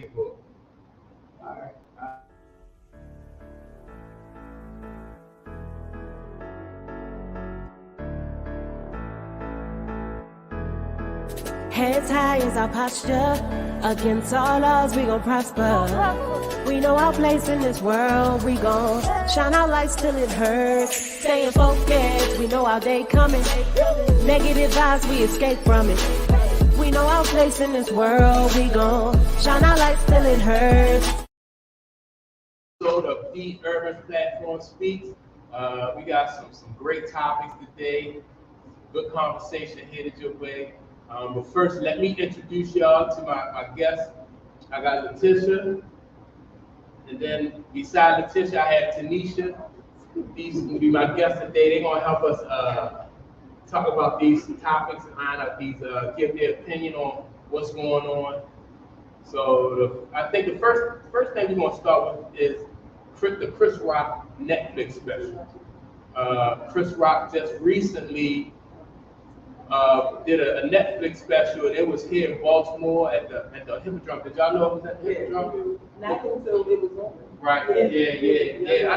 Facebook. All right. Heads high is our posture. Against all odds, we gon' prosper. We know our place in this world. We gon' shine our lights till it hurts. Staying focused, we know our day coming. Negative vibes, we escape from it. We know our place in this world. We gon' shine our lights till it hurts. So the Be Urban platform speaks. We got some great topics today. Good conversation headed your way. But first, let me introduce y'all to my guests. I got Letitia, and then beside Letitia, I have Tanisha. These will be my guests today. They're gonna help us talk about these topics and iron out these, give their opinion on what's going on. So I think the first thing we're gonna start with is the Chris Rock Netflix special. Chris Rock just recently did a Netflix special, and it was here in Baltimore at the Hippodrome. Did y'all know it was at the Hippodrome? Not until it was on. Right. Yeah.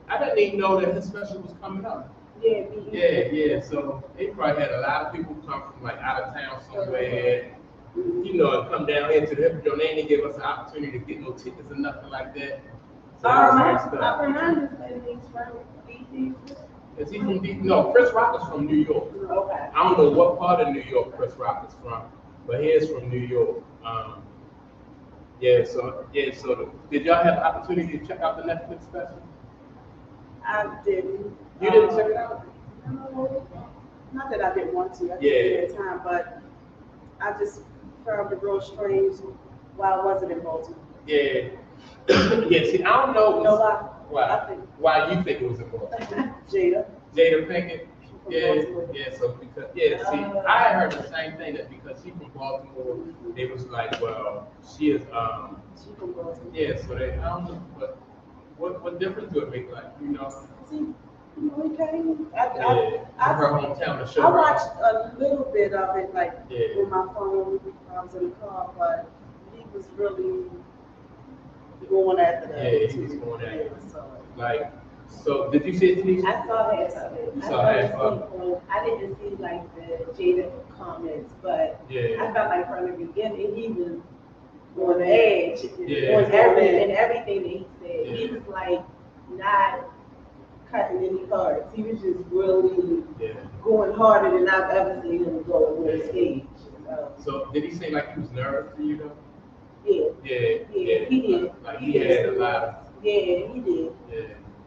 I didn't even know that his special was coming up. Yeah. Yeah. So they probably had a lot of people come from like out of town somewhere, and come down here to the Hippodrome. They didn't give us an opportunity to get no tickets or nothing like that. So I remember that he's from DC. Is he from No, Chris Rock is from New York. Okay. I don't know what part of New York Chris Rock is from, but he is from New York. Did y'all have the opportunity to check out the Netflix special? I didn't. You didn't check it out? No, not that I didn't want to. I Yeah. didn't have time, but I just found it real strange while I wasn't in Baltimore. Yeah. Yeah. See, I don't know. You know Why you think it was important? Jada. Jada Pinkett. From Yeah. Baltimore. Yeah. So see, I heard the same thing that because she's from Baltimore, it was like, well, she is. She from Baltimore. Yeah. So I don't know, but what difference do it make? Like, See, we came. Yeah, her hometown to show. I watched a little bit of it, like Yeah. with my phone when I was in the car, but he was really going after that. Yeah, he was going after it. So, Like, so did you see it, Tanisha? I saw half of it. You saw half of it. I didn't see like the Jada comments, but Yeah. I felt like from the beginning he was on the edge. Yeah. On everything that he said. Yeah. He was like not cutting any cards. He was just really Yeah. going harder than I've ever seen him go on the stage. So did he seem like he was nervous to you though? Yeah. Yeah. He did. Like he had a lot of. Yeah, he did. Yeah.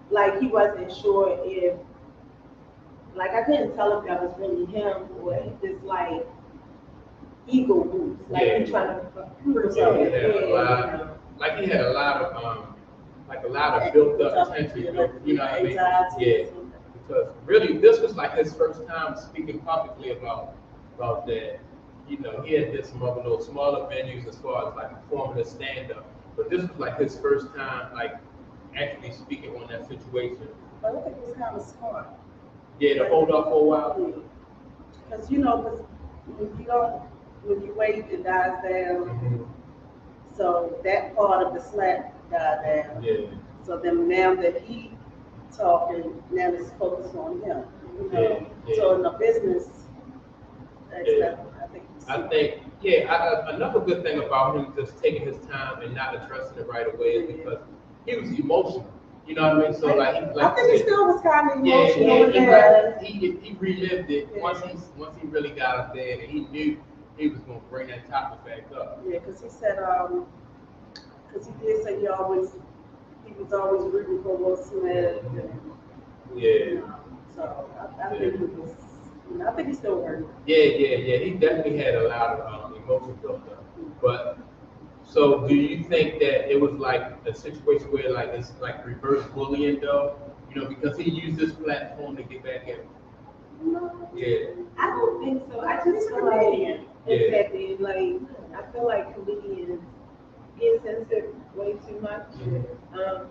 Like he wasn't sure if, like I couldn't tell if that was really him or if it's like ego boost, like Yeah. he trying to prove Yeah, something. he had a lot. Like he had a lot of built up tension. You know what I mean? Yeah. Because really, this was like his first time speaking publicly about that. He had did some other little smaller venues as far as like performing a stand up, but this was like his first time like actually speaking on that situation. but I think it was kind of smart. Yeah, to hold up for a while. Because when you wait, it dies down. Mhm. So that part of the slap died down. Yeah. So then now that he talking, now it's focused on him. Yeah. So in the business, Yeah. I think. Another good thing about him just taking his time and not addressing it right away is because he was emotional. You know what I mean? So I think he still was kind of yeah, emotional. he relived it Yeah. once he really got up there and he knew he was gonna bring that topic back up. Yeah, because he said, because he did say he was always rooting for Will Smith. Yeah. So I think it was, I think he's still working. Yeah. He definitely had a lot of emotion built up. But so, do you think that it was like a situation where like it's like reverse bullying though? Because he used this platform to get back at him. No, Yeah. I don't think so. I just feel like exactly like I feel like comedians get censored way too much. Mhm.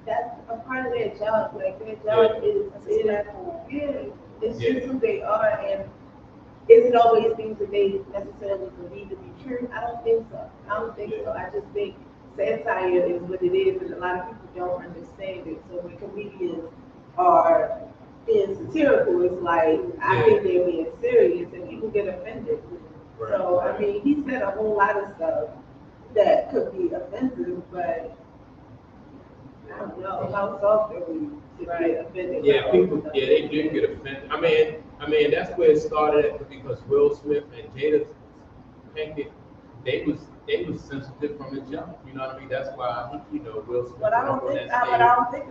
That's a part of their job. Like their job is platform. it's just who they are, and is it always things that they necessarily believe to be true? I don't think so. I don't think so. I just think satire is what it is, and a lot of people don't understand it. So when comedians are being satirical, it's like I think they're being serious, and people get offended. So I mean, he said a whole lot of stuff that could be offensive, but I don't know how soft are we to get offended. Yeah, people, yeah, they do get offended. I mean, that's where it started at, because Will Smith and Jada Pinkett, they was sensitive from the jump. You know what I mean? That's why Will Smith. But I don't think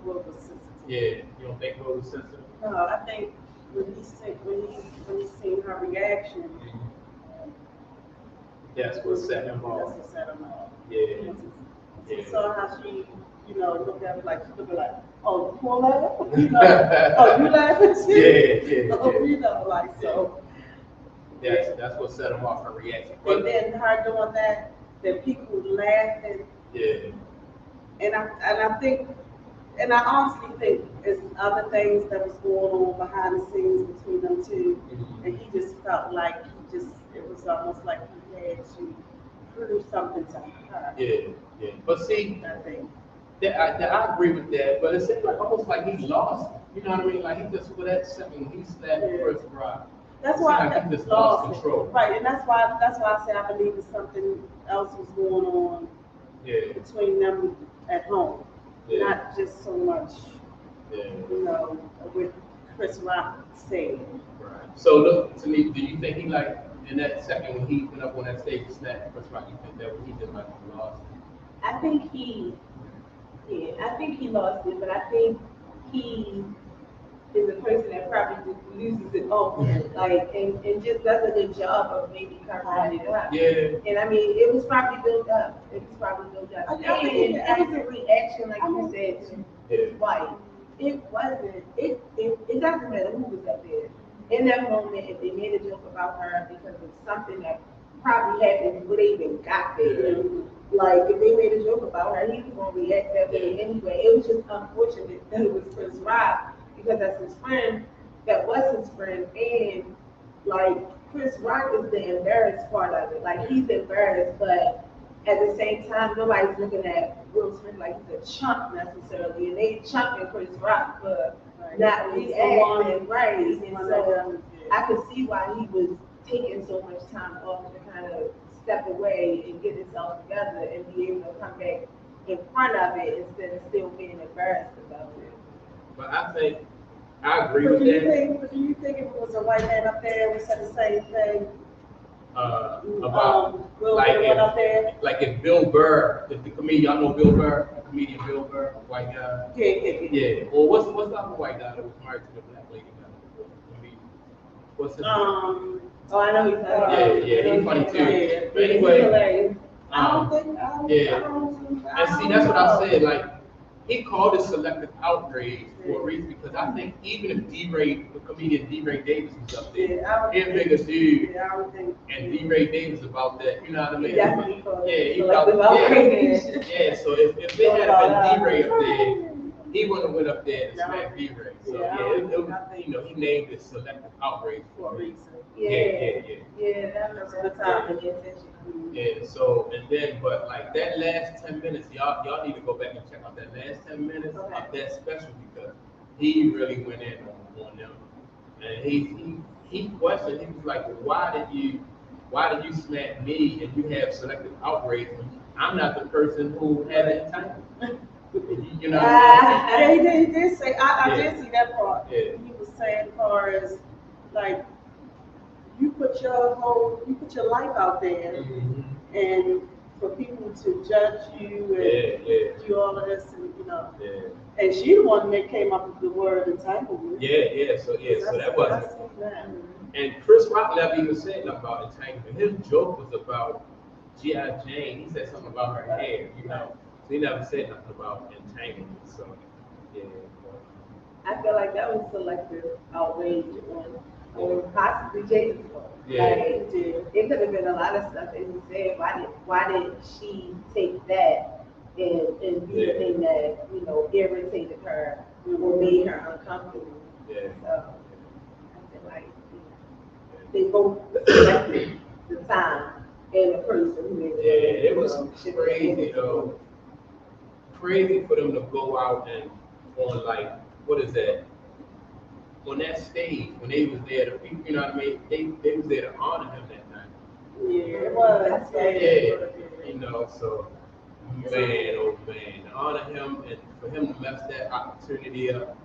Will was sensitive. Yeah, you don't think Will was sensitive? No, I think when he seen her reaction, That's what set him off. That's what set him off. Yeah. He saw how she, looked at me like, she looked like, oh, you pull that? Oh, you laughing too? Yeah. Like, so. That's what set him off, her reaction. But, and then her doing that, then people laughing. Yeah. And I think, and I honestly think it's other things that was going on behind the scenes between them two. Mm-hmm. And he just felt like it was almost like he had to prove something to her. Yeah. But see, I think. I agree with that, but it seems like almost like he lost. You know what I mean? Like he just, for that second, he slapped Chris Rock. That's why like he just lost control. Right, and that's why I say I believe that something else was going on between them at home. Not just so much, with Chris Rock saying. Right. So look, to me, do you think he like in that second when he went up on that stage and snapped Chris Rock, you think that he just like lost? I think he lost it, but I think he is a person that probably just loses it often, like, and just does a good job of maybe covering it up. Yeah. And I mean, it was probably built up. And it was a reaction, like you said, to his wife. It wasn't. It doesn't matter who was up there. In that moment, if they made a joke about her because of something that probably happened before they even got there. Like, if they made a joke about her, he was going to react that way anyway. It was just unfortunate that it was Chris Rock, because that's his friend, that was his friend, and, like, Chris Rock is the embarrassed part of it. Like, he's embarrassed, but at the same time, nobody's looking at Will Smith like he's a chump necessarily, and they chumping Chris Rock for not reacting, right? And so I could see why he was taking so much time off to kind of step away and get himself together and be able to come back in front of it instead of still being embarrassed about it. But I agree with that. But do you think if it was a white man up there, we said the same thing? About Will like went up there? Like if Bill Burr, if the comedian, y'all know Bill Burr, the comedian Bill Burr, white guy. Yeah. Or what's the other white guy that was married to the black lady? What's his name? Oh, I know he's he's funny too. Yeah. But anyway, hilarious. And see, that's what I said. Like, he called it selective outrage for a reason, because I think even if the comedian D-Ray Davis was up there, he'd make a dude, and D-Ray Davis about that, you know what I mean? He felt yeah. So if it had been D-Ray up there, he wouldn't have went up there and smacked D-Ray. So he named it selective outrage for a reason. Yeah, that was the time and the attention. Yeah, so, and then, but like that last 10 minutes, y'all need to go back and check out that last 10 minutes of that special, because he really went in on them. And he questioned, he was like, why did you smack me and you have selective outrage when I'm not the person who had the entitlement? You know? He did say, I did see that part. Yeah. He was saying, as far as, like, you put your life out there, and for people to judge you and do all of this, and and she the one that came up with the word entanglement. So that wasn't. And Chris Rock never even said nothing about entanglement. His joke was about G.I. Jane. He said something about her hair, So he never said nothing about entanglement. So I feel like that was selective outrage on possibly Jada's fault. It could have been a lot of stuff that he said. Why did she take that and be the thing that irritated her or made her uncomfortable? So I feel like they both selected the time and the person who made Yeah, it was crazy though. Crazy for them to go out and on like, what is that? On that stage, when they was there, the people, you know what I mean? They was there to honor him that night. Yeah, it was. Yeah, you know, so man, oh man, to honor him and for him to mess that opportunity up,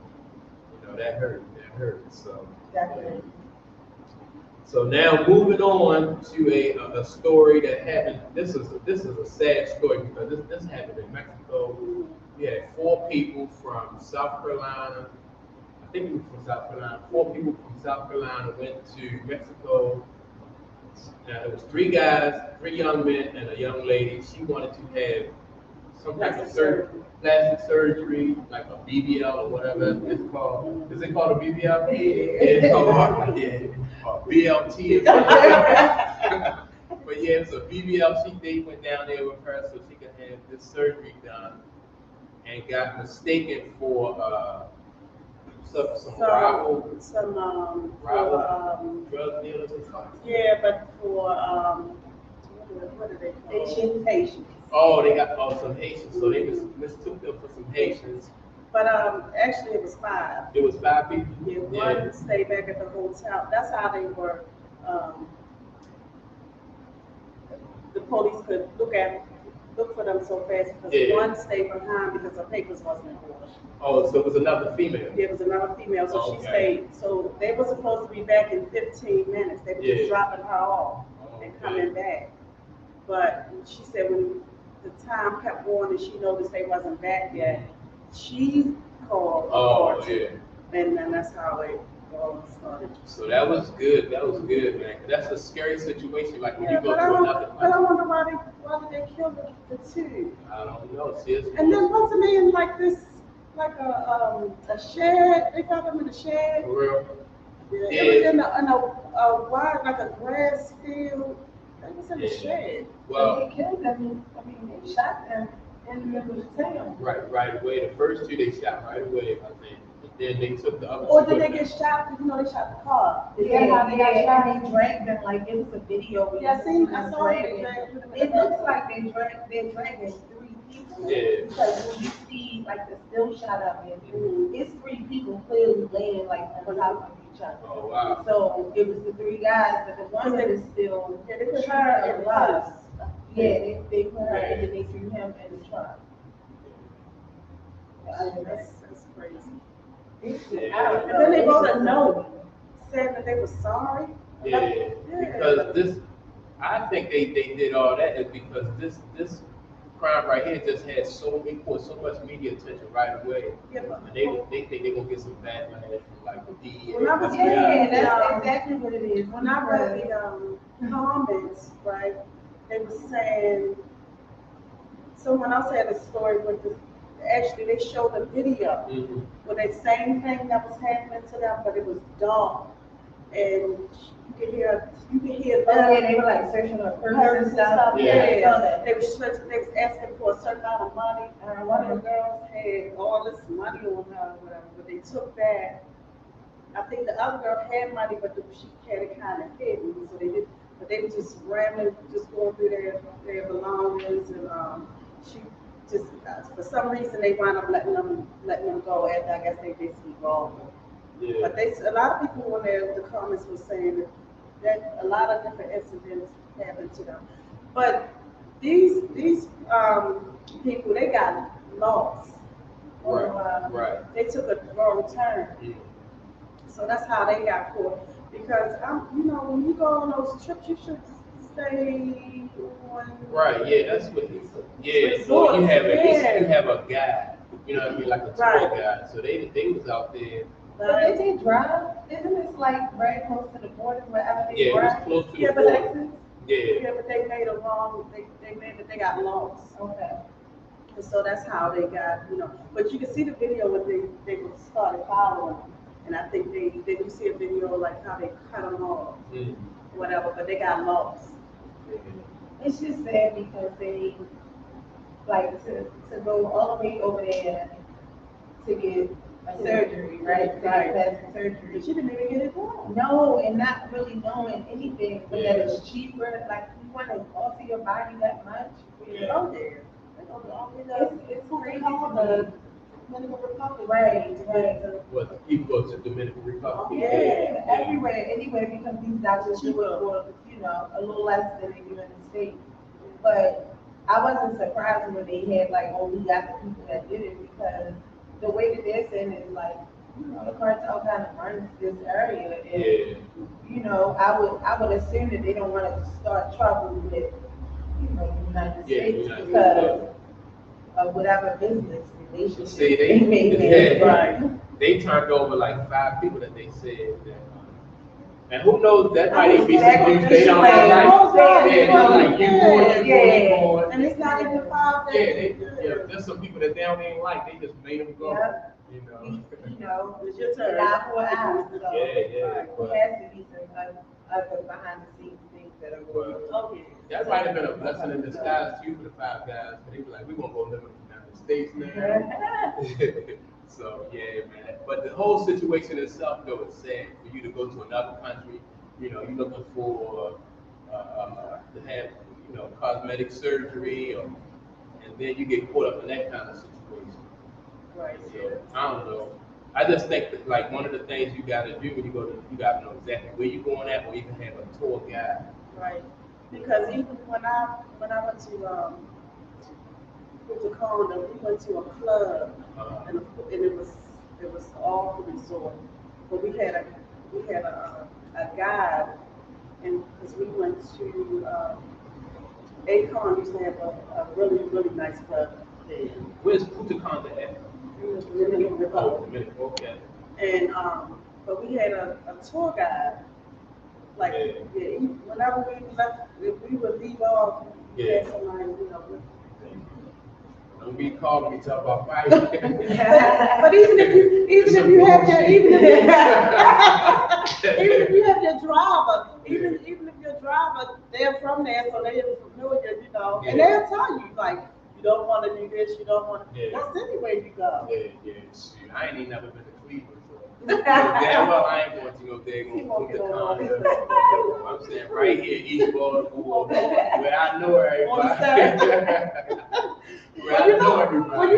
you know, that hurt. That hurt. So. Definitely. So now moving on to a story that happened. This is a sad story because this happened in Mexico. We had 4 people from South Carolina. I think it was from South Carolina. 4 people from South Carolina went to Mexico. Now there was 3 guys, 3 young men, and a young lady. She wanted to have some type of plastic surgery, like a BBL or whatever it's called. Is it called a BBL? Yeah, it's called BLT. But yeah, it's a BBL. They went down there with her so she could have this surgery done, and got mistaken for some rival drug dealers or something. Yeah, but for what are they called? Haitians. Oh, they got some Haitians, so they mistook them for some Haitians. But actually it was 5. It was 5 people. Yeah, one stayed back at the hotel. That's how they were. The police could look for them so fast because one stayed behind because her papers wasn't in order. Oh, so it was another female. There was another female, so she stayed. So they were supposed to be back in 15 minutes. They were just dropping her off and coming back. But she said when the time kept going and she noticed they wasn't back yet, she called. Oh, yeah. And then that's how it all started. So that was good. That was good, man. That's a scary situation. Like when you go to another country. But I wonder why did they kill the 2? I don't know. Seriously. And then wasn't they in like this, like a shed? They got them in a shed. For real? Yeah. It was in a wide, like a grass field. They was in a shed. Well, they killed them. I mean, they shot them in the middle of the town. Right away. The first 2 they shot right away, I think. But then they took the other 2. Or did they get shot? You know, they shot the car. Yeah, they dragged them like it was a video. Yeah, I saw it. It looks like they're dragging 3 people. Yeah. Because when you see like the still shot of it, it's 3 people clearly laying like on top of each other. Oh wow. So it was the 3 guys, but the one that is still they put her in the bus. Yeah, they put her and then they threw him in the truck. That's crazy. Yeah. And then they wrote a note saying that they were sorry. Yeah. Because I think they did all that is because this crime right here just had so much media attention right away. Yeah, but And they think they're gonna get some backlash from like the DEA. That's exactly what it is. When I read the comments, right, they were saying, someone else had a story with actually they showed a video with the same thing that was happening to them, but it was dark. And you could hear them. They were like searching for purse and stuff. Yeah. They was asking for a certain amount of money. And one of the girls had all this money on her or whatever, but they took that. I think the other girl had money, but she had it kind of hidden, so they did. But they were just rambling, just going through their belongings, and she just for some reason they wound up letting them go after I guess they basically robbed them. Yeah. But a lot of people in the comments were saying that a lot of different incidents happened to them. But these people, they got lost. Right. They took a wrong turn. Yeah. So that's how they got caught. Because when you go on those trips, you should stay on. Right. Yeah. That's what he said. Yeah. So you have a guide. You know what I mean, like a tour guide. So they was out there. But did they drive? Isn't this like very close to the border wherever they drive? Yeah, it was close to the border. Yeah, but they made a wrong. They got lost. Okay. And so that's how they got. But you can see the video when they started following them. And I think you see a video like how they cut them off, whatever. But they got lost. It's just sad because they like to go all the way over there to get a surgery, right? Right. Plastic surgery. But she didn't even get it done. No, and not really knowing anything, but that it's cheaper. Like, you want to alter your body that much? Oh, yeah. It's crazy to the Dominican Republic. Right. What, people go to Dominican Republic? Yeah, everywhere, anywhere, because these doctors do it for, a little less than they do in the States. But I wasn't surprised when they had like, oh, we got the people that did it, because the way that they're saying it is like, the cartel kind of runs this area, and I would assume that they don't want to start trouble with, the United States because of whatever business relationship See, they turned over like 5 people that they said that. And who knows, that might be some things they don't like. And it's not even 5 days. There's some people that they don't even like. They just made them go. It's your turn. For hours. So There has to be some other behind the scenes things that are going on. Okay. That might have been a blessing in disguise too for the 5 guys. But they were like, we're gonna go live in the United States now. So yeah, man. But the whole situation itself, though, is sad for you to go to another country. You're looking for to have cosmetic surgery, and then you get caught up in that kind of situation. Right. So I don't know. I just think that like one of the things you got to do when you go to, you got to know exactly where you're going at, or even have a tour guide. Right. Because even when I went to Tacoma, we went to a club, and it was all the resort. But we had a guide, and because we went to Acorn, used to have a really, really nice club there. Where's Punta Cana at? Dominican Republic. Dominican, okay. And but we had a tour guide. Like whenever we left, if we would leave off, we had somebody, Don't be calling me talk about fighting. But even if you have your driver, even if your driver, they're from there, so they're familiar, and they'll tell you like, you don't want to do this, you don't want to. That's anywhere you go. Yeah. Shoot, I ain't even never been to Cleveland, so damn well I ain't going to go there. Going to the I'm saying right here, East Baltimore, where I know everybody. Well, you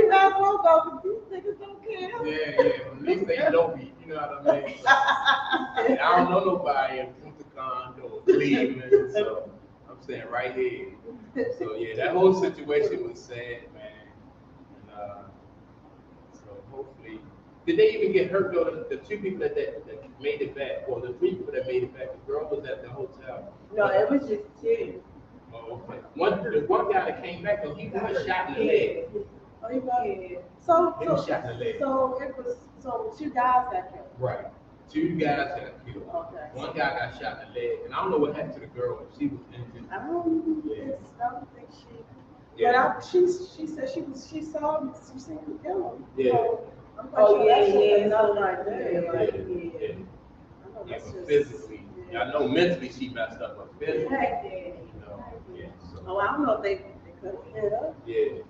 not supposed to go, because these niggas don't care. Yeah, at least they know me, you know what I mean? I don't know nobody in Punta Cana or Cleveland, so I'm saying right here. So yeah, that whole situation was sad, man. And so hopefully, did they even get hurt though? The 2 people that made it back, or the 3 people that made it back, the girl was at the hotel. No, it was just 2. Oh, okay. One guy that came back, though, he was shot in the leg. Oh, you got it. He was shot in the leg. So 2 guys that killed. Right. 2 guys got killed. Okay. One guy got shot in the leg, and I don't know what happened to the girl. She was injured. I don't think she. Yeah. But she said she saw him kill him. Yeah. So I'm quite sure that's no, right there. Yeah. But physically, I know mentally she messed up, but physically, yeah. So, Oh, I don't know if they could have hit her. yeah.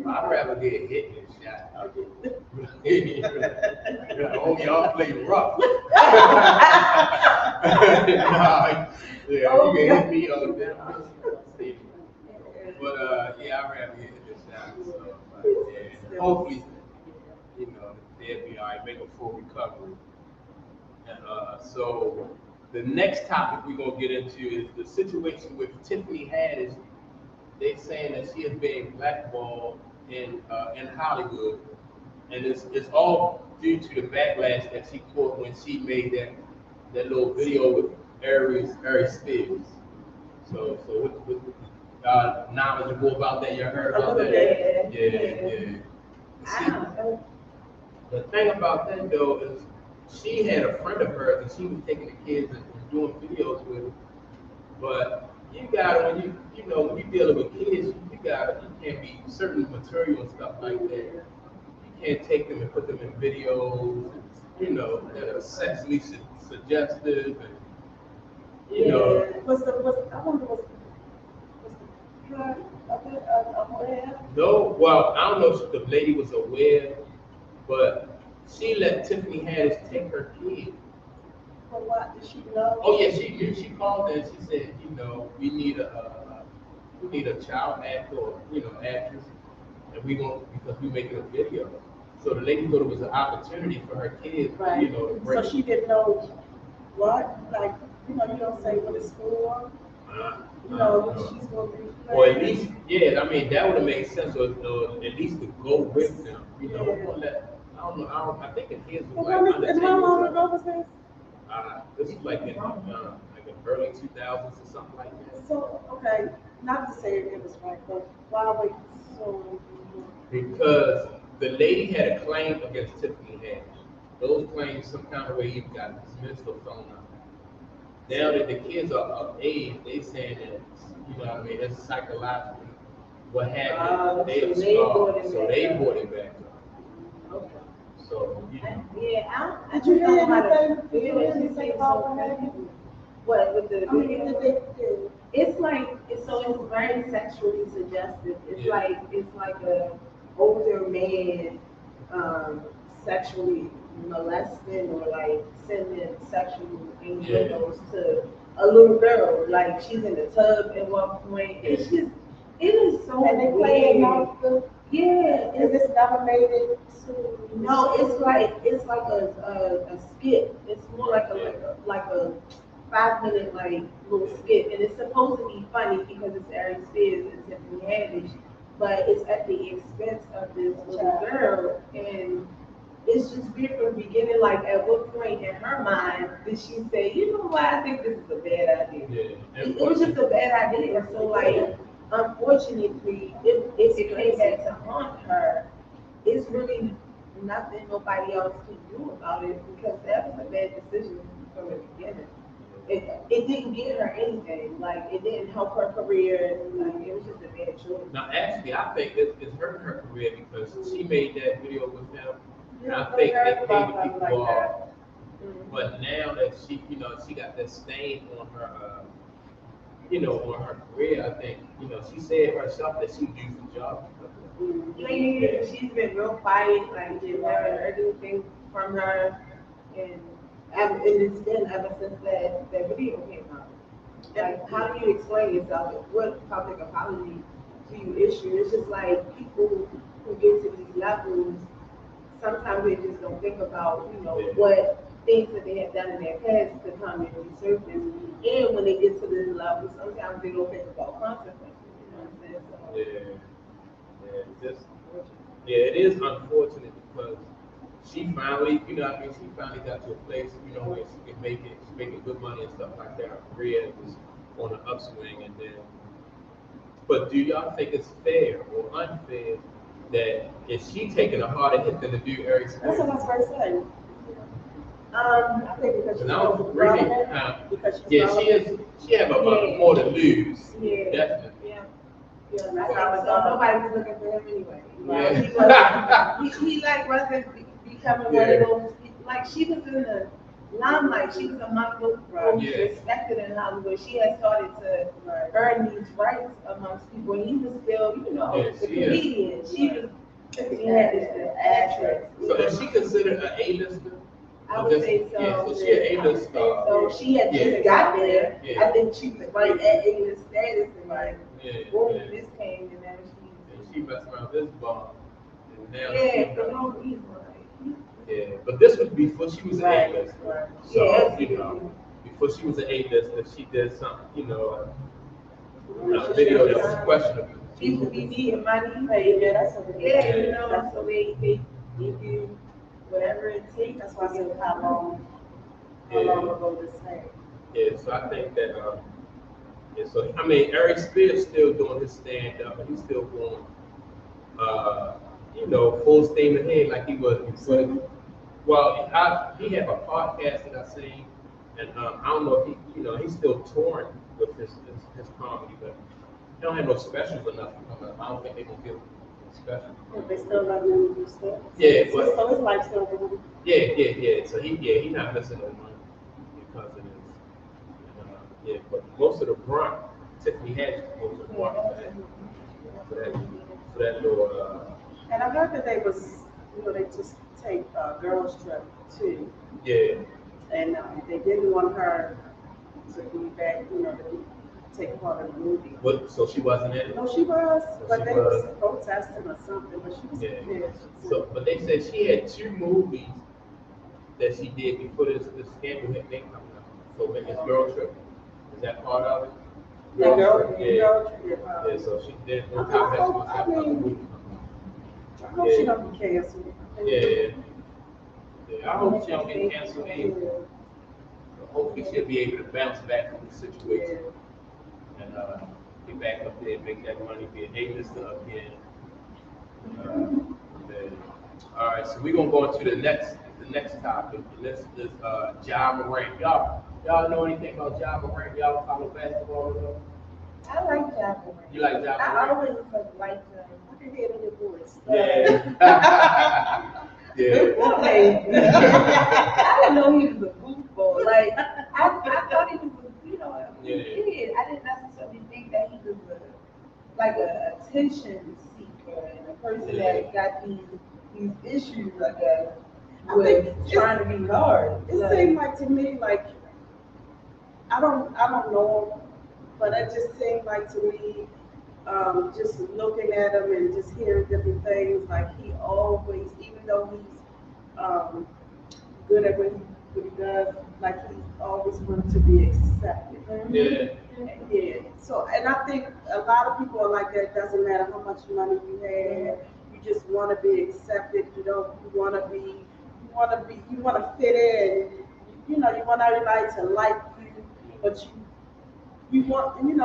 I'd rather get hit than shot. Oh, y'all play rough. You can hit me on that. But yeah, I'd rather get hit than shot. So, yeah. Hopefully, they'll be all right, make a full recovery. And so the next topic we're gonna get into is the situation with Tiffany Haddish. They saying that she is being blackballed in Hollywood, and it's all due to the backlash that she caught when she made that little video with Ari Spears. So what knowledgeable about that? You heard about that? Yeah. See, the thing about that though is she had a friend of hers and she was taking the kids and doing videos with her, but you gotta, when you dealing with kids, you can't be certain material and stuff like that. You can't take them and put them in videos, that are sexually suggestive, and Was the parent aware? No, well, I don't know if the lady was aware, but she let Tiffany Haddish take her kid. For what? Did she know? Oh yeah, she did. She called and she said, we need a child actor or actress, and we going because we making a video. So the lady thought it was an opportunity for her kids, Right. to break. So she didn't know what, like, you don't say what it's for. What she's going to be. Or at least, yeah, I mean, that would have made sense, or at least to go with them. We won't let, I don't know, I think the kids was like under 10 And how long years ago old. was this? This is like in early 2000s or something like that. So, okay, not to say it was right, but why wait so? Because the lady had a claim against Tiffany Haddish. Those claims some kind of way even got dismissed or thrown out. Now that the kids are of age, they saying that, it's psychologically what happened. They are scarred, so they brought it back. Okay. So, Yeah, I Did you hear anything? Did you hear anything about what with the video? It's like it's very sexually suggestive. It's like a older man sexually molesting or like sending sexual innuendos to a little girl. Like she's in the tub at one point. It's just it is so And they play it off the. yeah. Is this never made it to? No, it's like a skit. It's more like a 5 minute like little skit, and it's supposed to be funny because it's Ari Spears and Tiffany Haddish, but it's at the expense of this little girl, and it's just weird from the beginning. Like at what point in her mind did she say, you know what, I think this is a bad idea? Yeah. It was just a bad idea. So like, unfortunately, if it came back to haunt her, it's really nothing nobody else can do about it because that was a bad decision from the beginning. It didn't get her anything. Like it didn't help her career. Like it was just a bad choice. Now, actually, I think it's hurting her career because she made that video with him, and I think they paid the people off. But now that she got that stain on her, on her career, I think, she said herself that she used the job. Yeah, she's been real quiet. Like you haven't heard anything from her, and it's been ever since that video came out. Like, how do you explain yourself? What public apology do you issue? It's just like people who get to these levels, sometimes they just don't think about, what things that they have done in their past to come and resurface. And when they get to this level, sometimes they don't think about consequences. You know what I'm saying? So, It is unfortunate because she finally, she finally got to a place, where she can make it, she's making good money and stuff like that. Her career was on an upswing, and then. But do y'all think it's fair or unfair that is she taking a harder hit than the dude Eric Spears? That's what I was first saying. I think because she's really, because she's she have a more to lose. Yeah. Definitely. Yeah, that's how nobody was looking for him anyway. Yeah. He wasn't becoming one of those people. Like she was in the limelight. She was among those respected in Hollywood. She had started to earn these rights amongst people. And he was still, the comedian. She had this actress. So is she considered an A-lister? I would say so. Yeah, so she an A-list star. So she had just got there. Yeah. I think she was right at A-list status and this came and now she messed around this bar. And now for no reason. But this was before she was an A-list. Right. So, before she was an A-lister, she did something, a video that was questionable. People be needing money. So they give you whatever it takes. That's why I said how long ago this happened. Yeah, so I think that, Eric Spears still doing his stand-up, and he's still going, full steam ahead like he was before. Well, he have a podcast that I seen, and I don't know if he's still touring with his comedy, but he don't have no specials or nothing coming up. I don't think they're gonna give him specials. They still let him do stuff. Yeah, but so his life's still going. Yeah. So he not missing no money because of this. But most of the brunt, Tiffany Haddish most of the brunt for that little. And I heard that they was, they just take a girls trip too. Yeah. And they didn't want her to be back, to take part in the movie. What? So she wasn't in it? No, she was, but they was. was protesting or something, but she was Yeah. So, but they said she had 2 movies that she did before this scandal hit me coming up. So maybe it's Girl Trip. Is that part of it? Yeah, Yeah, so she did. I mean, I hope she don't be canceled. Yeah. Yeah, I hope she don't get canceled either. Hopefully she'll be able to bounce back from the situation and get back up there and make that money, be an A-lister again. All right, so we're gonna go into the next topic. This is Ja Morant. Y'all know anything about Ja Morant? Y'all follow basketball at all? I like Ja Morant. You like Ja Morant? I always liked him. I can hear it in your voice. Yeah. Yeah. I didn't know he was a goofball. Like I thought he was, a kid. I didn't necessarily think that he was a attention seeker and a person that got these issues, I guess, with trying to be hard. It seemed like to me like I don't know him, but it just seemed like to me, just looking at him and just hearing different things, like he always, even though he's good at what he does, like he always wanted to be accepted. Yeah. Yeah. So, and I think a lot of people are like that. It doesn't matter how much money you have, you just want to be accepted. You want to fit in. You want everybody to like you, but you want, and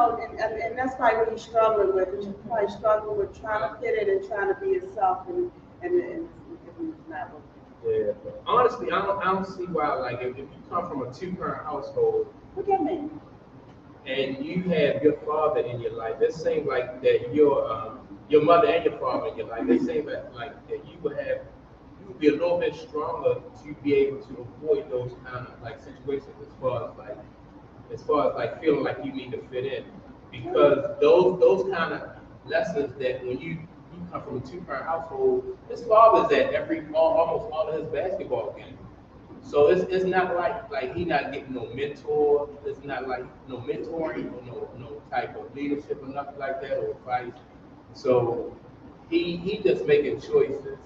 that's probably what he's struggling with. He's probably struggling with trying to fit in and trying to be himself, and it's not working. Yeah. Honestly, I don't see why. Like, if you come from a 2-parent household, Look at me. and you have your father in your life, it seems like that your mother and your father in your life, it seems like that you would be a little bit stronger to be able to avoid those kind of like situations as far as like feeling like you need to fit in, because those kind of lessons that when you come from a 2-parent household, his father's at almost all of his basketball games. So it's not like he not getting no mentor. It's not like no mentoring or no type of leadership or nothing like that or advice. So he just making choices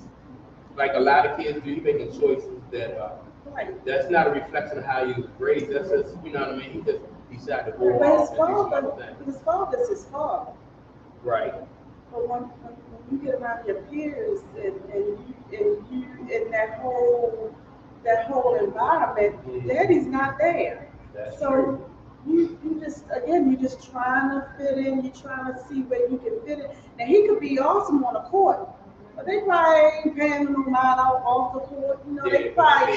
like a lot of kids do. He making choices that that's not a reflection of how he was raised. That's just what I mean. He just decided to go off and do some other things. His father's his father. Right. But when you get around your peers and you in that whole environment, Daddy's not there. That's so true. You just trying to fit in. You're trying to see where you can fit in. Now he could be awesome on the court, but they probably ain't paying him no mind out off the court. They probably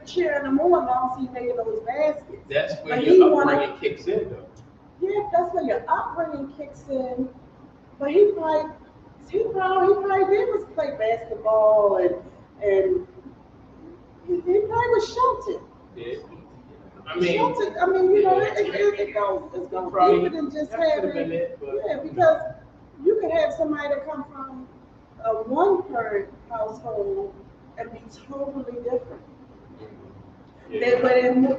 cheering him on long as he's making those baskets. That's where your upbringing kicks in, though. Yeah, that's where your upbringing kicks in. But he probably did was play basketball and he probably was sheltered. Yeah. Sheltered. It goes deeper than just having. Because you can have somebody that come from a 1-parent household and be totally different. Yeah.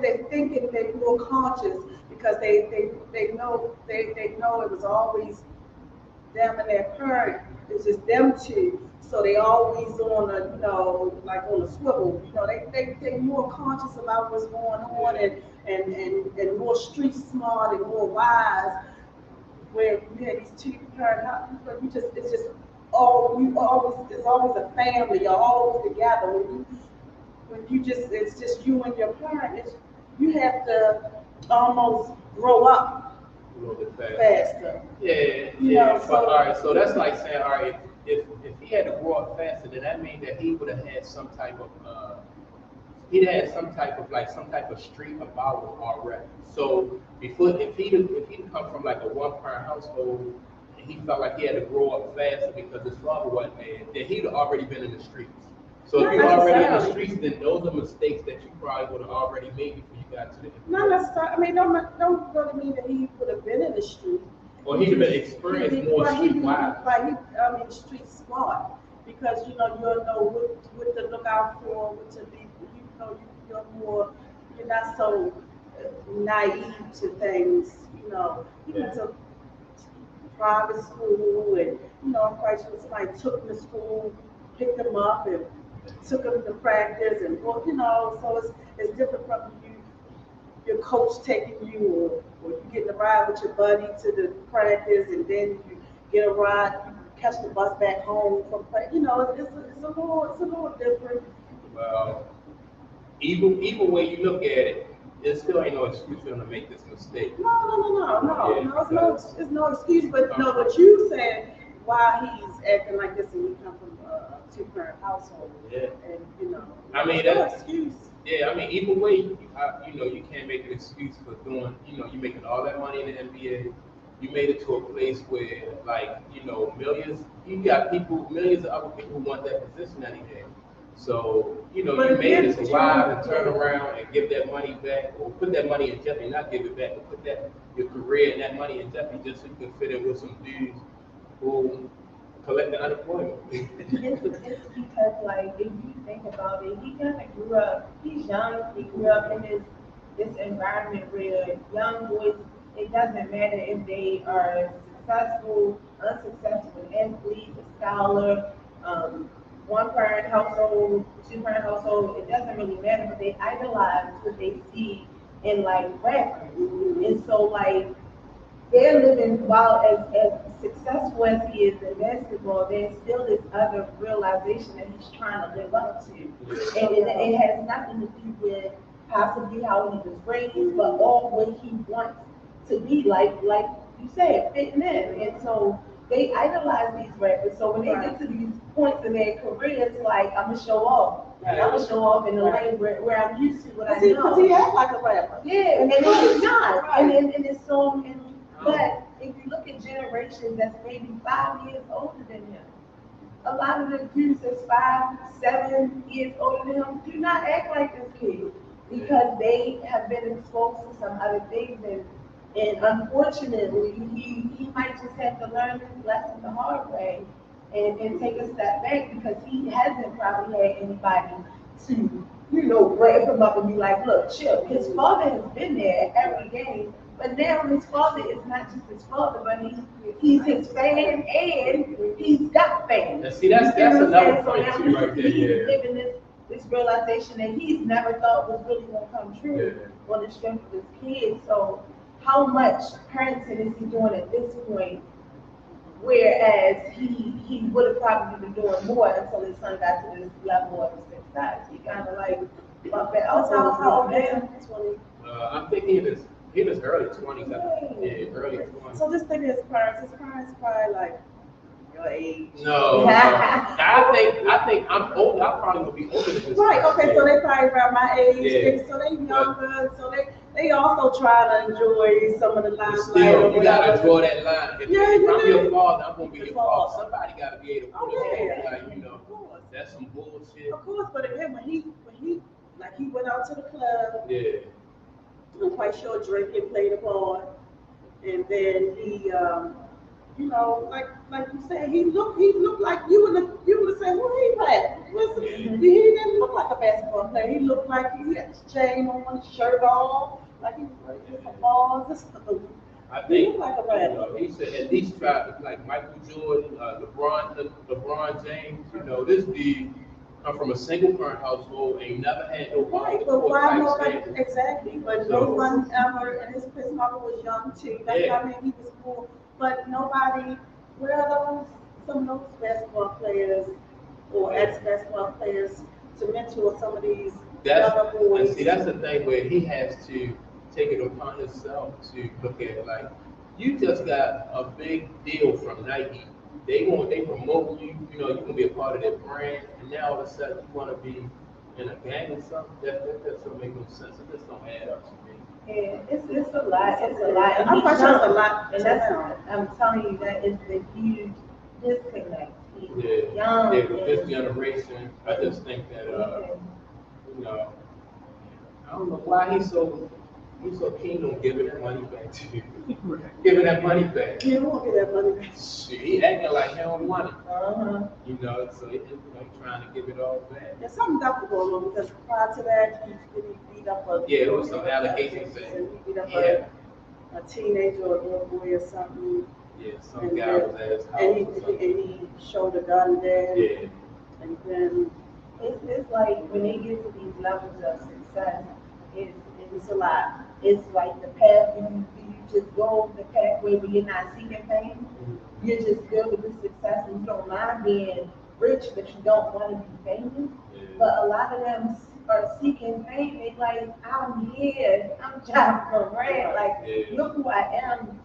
They're thinking they're more conscious because they know it was always them and their parent. It's just them two. So they always on on a swivel. They more conscious about what's going on and more street smart and more wise. Where you have these 2-parent houses, but it's always a family. You're always together. It's just you and your parent. You have to almost grow up A little bit faster. Yeah. All right. So that's like saying, all right, if he had to grow up faster, then that means that he would have had some type of some type of street about him already. So if he'd come from like a 1-parent household and he felt like he had to grow up faster because his father wasn't there, then he'd already been in the streets. So if you're already in the streets, then those are mistakes that you probably would have already made before you got to the Not necessarily. Don't really mean that he would have been in the street. Or he'd have been experienced more street-wise. Street smart. because you know you'll know what to look out for, what to be. You know you're not so naive to things. You know, he went to private school, and you know I'm quite sure somebody took him to school, picked him up, and took him to practice, and well, you know, so it's different from your coach taking you, or you getting a ride with your buddy to the practice, and then you get a ride, you catch the bus back home from practice. You know, it's a little different. Well, even when you look at it, there still ain't no excuse for him to make this mistake. It's no excuse. But no, what you said, why he's acting like this, and he come from a two-parent household, and you know, I mean, no that's excuse. Yeah, I mean, either way, you know, you can't make an excuse for doing, you know, you making all that money in the NBA. You made it to a place where, like, you know, you got millions of other people who want that position that he had. So, you know, you made it survive and turn around and give that money back, or put that money in jeopardy, not give it back, but put your career and that money in jeopardy just so you can fit in with some dudes who collect the unemployment. It's because, like, if you think about it, he kind of grew up, he's young, he grew up in this environment where young boys, it doesn't matter if they are successful, unsuccessful, athlete, a scholar, one-parent household, two-parent household, it doesn't really matter, but they idolize what they see in, like, rappers. And so, like, they're living, while as successful as he is in basketball, there's still this other realization that he's trying to live up to. And it has nothing to do with possibly how he was raised, but all what he wants to be, like you said, fitting in. And so they idolize these rappers. So when they get to these points in their career, it's like, I'm going to show off. I'm going to show off in a lane where I'm used to what I know. Because he acts like a rapper. Yeah, and he's not. And it's so... But if you look at generations that's maybe 5 years older than him, a lot of the dudes that's 5, 7 years older than him do not act like this kid because they have been exposed to some other things, and unfortunately he might just have to learn his lesson the hard way and take a step back because he hasn't probably had anybody to, you know, grab him up and be like, look, chill. His father has been there at every game. But now his father is not just his father, but he's his fan and he's got fans. Now, see, that's another point too, right there. He's living this realization that he's never thought was really going to come true on the strength of his kids. So how much parenting is he doing at this point? Whereas he would have probably been doing more until his son got to this level of success. He kind of like, how old is he? I'm thinking in his early 20s, early 20s. So just think of his parents probably like your age. No, I think I'm old. I probably would be older than his Right, parents. okay, so they probably around my age, Yeah. so they younger, so they also try to enjoy some of the limelight. Still, you gotta draw that line. If I'm your father, I'm gonna be your father. father. Somebody gotta be able to put it like, you know, that's some bullshit. Of course, but again, when he went out to the club, Yeah. I'm quite sure drinking played a part, and then he, you know, like you said, he looked like you would say, who he like? He didn't look like a basketball player. He looked like he had his chain on, his shirt off, like he was ready to some balls. I think, he looked like a you know, he should at least try, like Michael Jordan, LeBron James. You know, this dude come from a single parent household, ain't never had no Right, but why nobody exactly? But no one ever, and his mother was young too. That's why I mean he was cool. But nobody, where are some of those basketball players or ex-basketball players to mentor some of these younger boys? And see, that's the thing where he has to take it upon himself to look at it like, you just got a big deal from Nike. They promote you, you know, you can be a part of their brand, and now all of a sudden you want to be in a gang or something. That doesn't make no sense. It just don't add up to me. Yeah, it's a lot. It's a lot. I'm quite sure it's a lot. And that's, I'm telling you, that is the huge disconnect. He's young. Yeah, with this generation, I just think that, you know, I don't know why he's so He's so keen on giving that money back to you. Giving that money back. You don't want to get that money back. Shit, he acting like he don't want it. You know, so he's trying to give it all back. There's something definitely going on because prior to that, he's getting beat up. There was some allegations that he beat up a teenager or a little boy or something. Yeah, some guy was at his house. And he showed a gun there. Yeah. And then it's like when they get to these levels of success, it's a lot. It's like the path you just go the pathway where you're not seeking fame. You're just good with the success and you don't mind being rich, but you don't want to be famous. But a lot of them are seeking fame. They like, I'm here, I'm trying for Morant. Like, look who I am.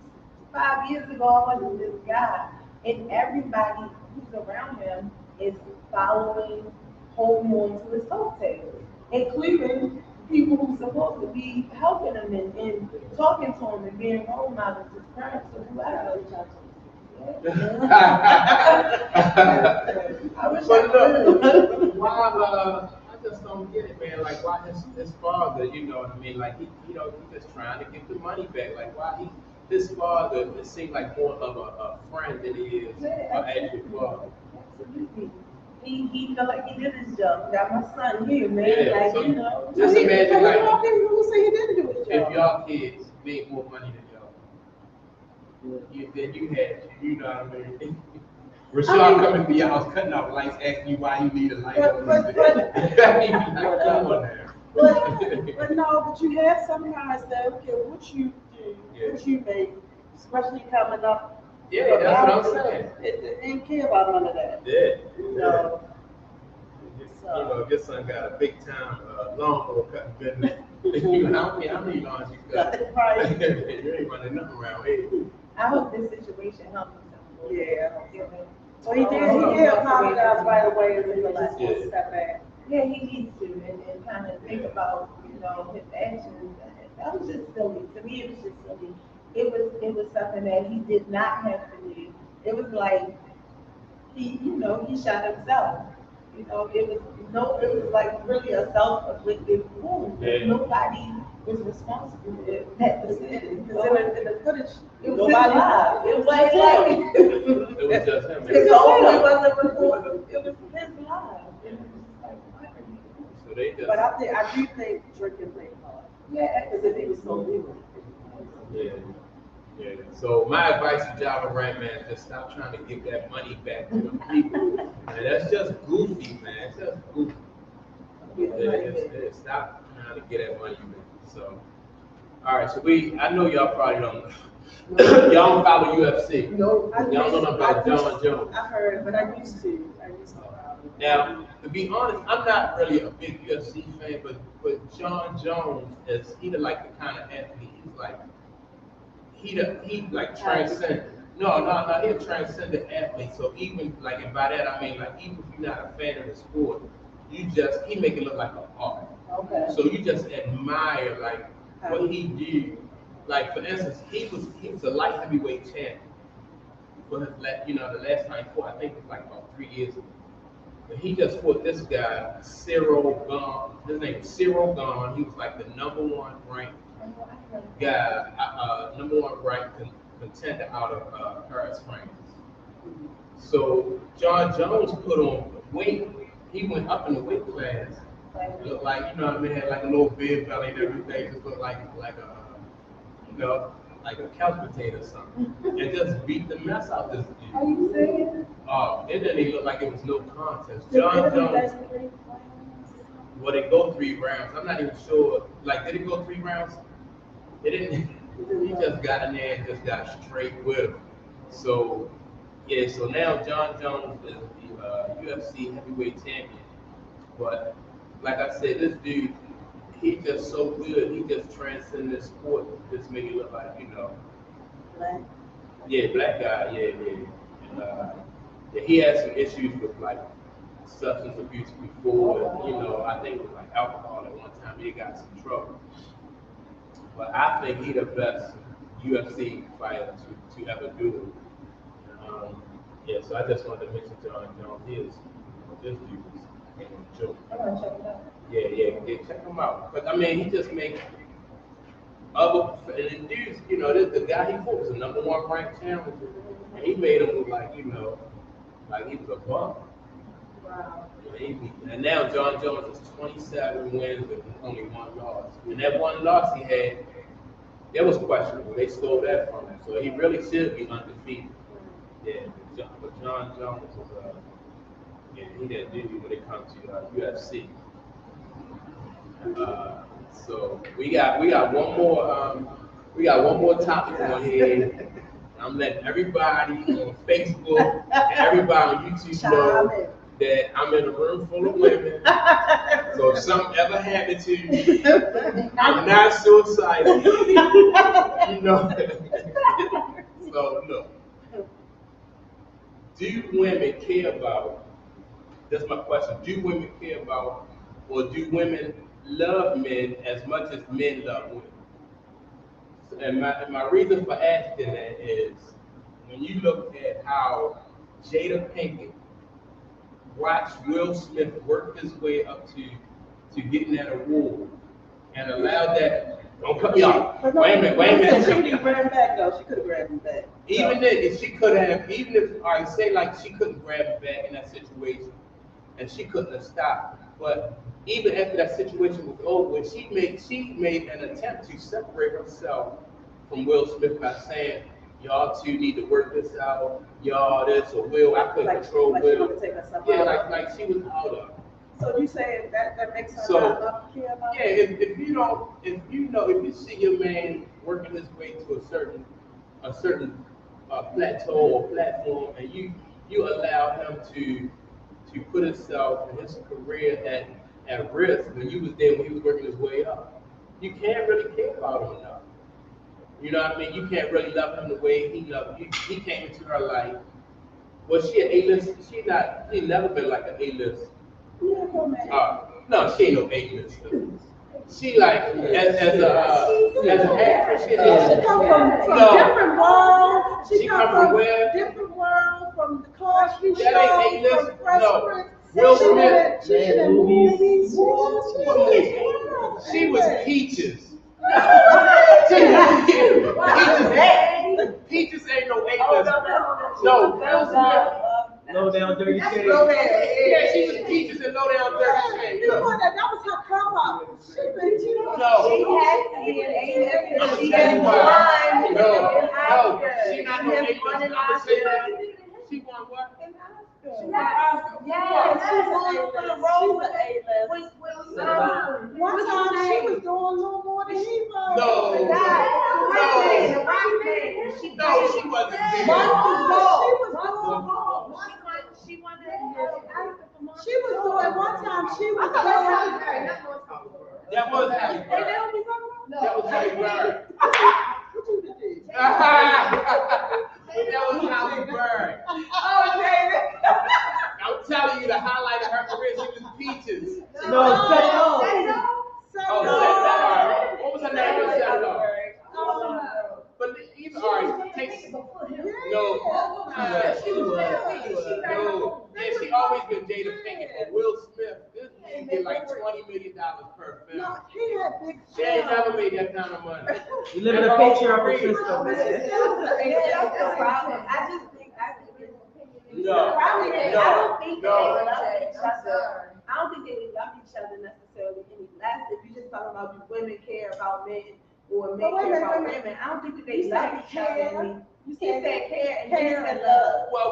5 years ago, I wasn't this guy, and everybody who's around him is following, holding on to his coattails, including people who's supposed to be helping him and talking to him and being role models, his parents or whoever. I wish I could. Why? I just don't get it, man. Like, why his father? You know what I mean? Like, he's just trying to get the money back. Like, why his father? It seems like more of a friend than he is an actual father. Absolutely. He felt like he did his job. Got my son here, man. Yeah, like, so you know. just imagine, like, who say he didn't do his job? if y'all kids made more money than y'all, then you had, you know what I mean? Rashad coming to your house, cutting off lights, asking you why you need a light. But no, but you have some guys that don't care what you do, what you make, especially coming up. Yeah, that's what I'm saying. They didn't care about none of that. Yeah. So, if your son got a big time lawnmower cutting business, how many lawns you cut? You ain't running nothing around here. I hope this situation helps him. Yeah. So he did apologize right away and then he just step back. Yeah, he needs to and kind of think about, his actions. That was just silly. To me, it was just silly. It was something that he did not have to do. It was like he shot himself. It was like really a self-inflicted wound. Yeah. Nobody was responsible for that decision. Because in the footage, It was his life. It was like It was just him. it wasn't recorded. It was his life. So they just. but I do think drinking played a part. Yeah, Because if he was so legal. Yeah. So my advice to Java Morant, man, just stop trying to give that money back to the people. Man, that's just goofy, man. It's just goofy. Stop trying to get that money back. So, all right. So I know y'all probably don't. Y'all don't follow UFC. No, Y'all don't know about John Jones. I heard, but I used to. Now, to be honest, I'm not really a big UFC fan, but John Jones is the kind of athlete. He transcendent. No, he's a transcendent athlete. So even and by that I mean even if you're not a fan of the sport, he make it look like an art. Okay. So you just admire what he did. Like for instance, he was a light heavyweight champion. For his the last time he fought, I think it was about 3 years ago. But he just fought this guy, Cyril Gahn. His name was Cyril Gahn. He was the #1 ranked guy, #1 ranked contender out of Paris, France. So John Jones put on weight. He went up in the weight class. Looked like had a little beer belly and everything. Just looked like a couch potato or something, and just beat the mess out of this dude. Are you serious? Oh, it didn't even look like it was no contest. John Jones. Well, they go 3 rounds. I'm not even sure. Did it go 3 rounds? It didn't. He just got in there and just got straight with him. So, yeah. So now John Jones is the UFC heavyweight champion. But like I said, this dude, he's just so good. He just transcended this sport. Just make it look like Black. Yeah, black guy. Yeah. And, he had some issues with substance abuse before. I think it was alcohol at one time. He got some trouble. But I think he's the best UFC fighter to ever do it. So I just wanted to mention John Jones. This dude is a joke. I'm gonna check it out. Yeah, check him out. But I mean, he just makes and the dudes, the guy he fought was a #1 ranked challenger, and he made him look like, like he was a bum. Wow. And now John Jones is 27 wins with only 1 loss. And that 1 loss he had, that was questionable. They stole that from him. So he really should be undefeated. Yeah, but John Jones is, he that dude when it comes to UFC. So we got one more topic on here. I'm letting everybody on Facebook and everybody on YouTube know that I'm in a room full of women. So if something ever happened to you, I'm not suicidal. So look, do women care about? That's my question. Do women care about, or do women love men as much as men love women? And my reason for asking that is when you look at how Jada Pinkett watched Will Smith work his way up to getting that award and allowed that. Don't cut me off. Wait a minute. She didn't grab him back though. She could have grabbed him back. Even if she could have, even if I say like she couldn't grab him back in that situation, and she couldn't have stopped. But even after that situation was over, she made an attempt to separate herself from Will Smith by saying, "Y'all two need to work this out. Y'all this or Will, I couldn't control Will." Yeah, like she was out of it. So you saying that makes her not love care about? Yeah, if you see your man working his way to a certain plateau or platform, and you allow him to put himself and his career at risk when you was there when he was working his way up, you can't really care about him enough. You know what I mean? You can't really love him the way he loved you. He came into her life. Was she an A-list? She never been like an A-list. No, she ain't no A-list. She like as an actress. She come from different world. She come from where? Different world, from the Cosby Show. That ain't A-list. No. Will Smith. She was Peaches. Peaches ain't no A-list. No, Will Smith. Low down dirty shade. Yeah, she was Peaches and Low Down Dirty Shade. That was her come up. She No. She has to be an A-list. I'm She telling you won. why. No, she not no A-list. I'm gonna say that. She won what? Yeah, she won for the role with one time she was doing a little more than he was. No, she wasn't She was doing one time. She was That was Halle Berry. That was Halle Berry. That was Halle Berry. I'm telling you, the highlight of her career, she was Peaches. No, set it off. Oh, Settle. What was her name? Settle. But either, all right, take no. No. Yeah, she always been Jada Pinkett, but Will Smith, this man get like $20 million per film. No, he had big. She ain't never made that kind of money. You live in a patriarchal system, man. That's the problem. I just think No. I don't think they love each other necessarily any less. If you just talking about do women care about men or men care about women, I don't think that they love each other. You said care and care and love. Well,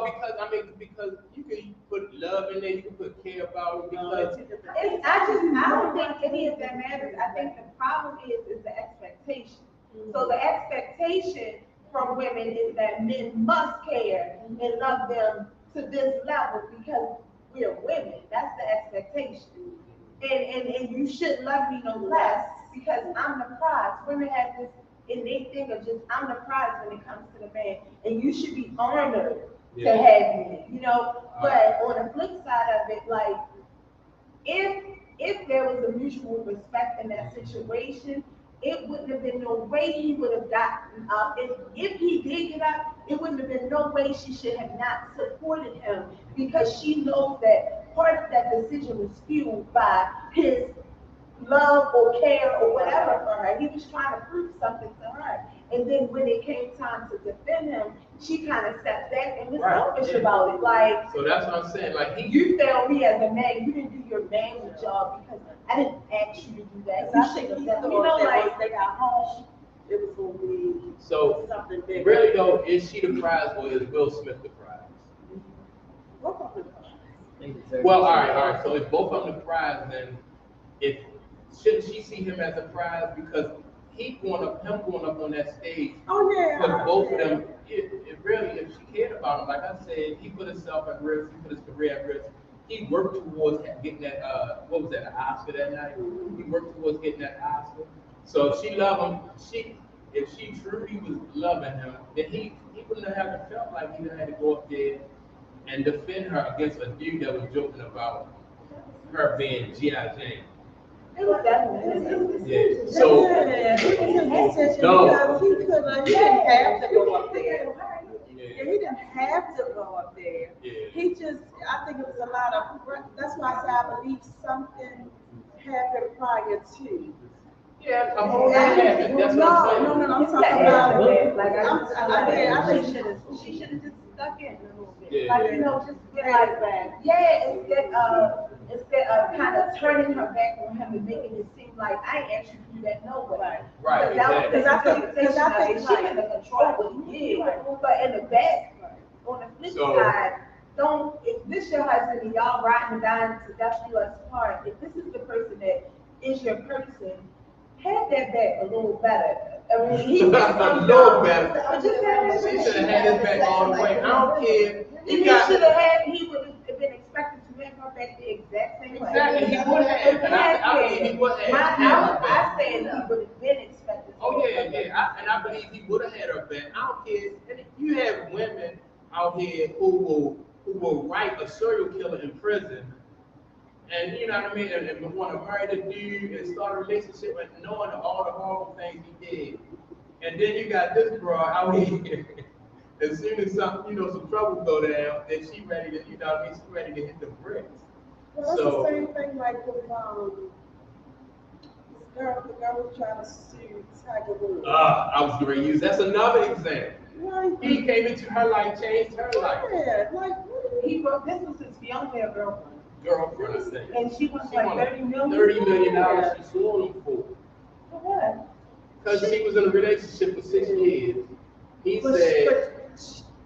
because you can put love in there, you can put care about it. Because I don't think any of that matters. I think the problem is the expectation. So the expectation from women is that men must care and love them to this level because we're women. That's the expectation. And you shouldn't love me no less because I'm the prize. Women have this innate thing of just I'm the prize when it comes to the man, and you should be honored to have me, But on the flip side of it, like if there was a mutual respect in that situation, it wouldn't have been no way he would have gotten up. If he did get up, it wouldn't have been no way she should have not supported him because she knows that part of that decision was fueled by his love or care or whatever for her. He was trying to prove something to her. And then when it came time to defend him, she kind of stepped back and was selfish about it. Like, so that's what I'm saying. Like you failed me as a man. You didn't do your manly job because I didn't ask you to do that. I think he thought that like once they got home, it was gonna be something big. Really though, is she the prize or is Will Smith the prize? Both of them. Well, all right. So if both of them the prize, then shouldn't she see him as a prize because him going up on that stage? Oh yeah. Because both of them, it really, if she cared about him, like I said, he put himself at risk, he put his career at risk. He worked towards getting that, what was that, an Oscar that night? He worked towards getting that Oscar. So if she loved him, if she truly was loving him, then he wouldn't have felt like he had to go up there and defend her against a dude that was joking about her being G.I. Jane. it was definitely. Yeah. So it was his decision because he didn't have to go up there. yeah, He didn't have to go up there. Yeah. He just, I think it was a lot of, that's why I say I believe something happened prior to. Yeah, a whole lot happened. That's what I'm saying. No, I'm talking about, Like she should have just stuck in a little bit. Yeah. Like, just be like that. Yeah, instead of kind of turning her back on him and making it seem like I ain't actually do that no way. Right, Because I think she like, can control what he did. But in the back, on the flip side, if this your husband and y'all riding and dying to death do us part, if this is the person that is your person, have that back a little better. I mean, he a little better. Just have She should have had his back all the way. I don't care. He would have been expected to have her back the exact same way. Exactly, he would have. And I believe he would have. I said he would have been expected. Oh yeah. And I believe he would have had her back. I don't care. And you have women out here who will write a serial killer in prison. And you know what I mean, and want to marry the dude and start a relationship with knowing all the horrible things he did. And then you got this girl out here. As soon as some trouble go down, then she ready to, she's ready to hit the bricks. well, that's the same thing like with the girl who tried to sue Tiger Woods. I was going to use, that's another example. Like, He came into her life, changed her life. yeah, like This was his fiance or girlfriend. Girlfriend, I think. And she was like won $30 million. $30 million she sued him for. For what? Because she was in a relationship for 6 years. He but said,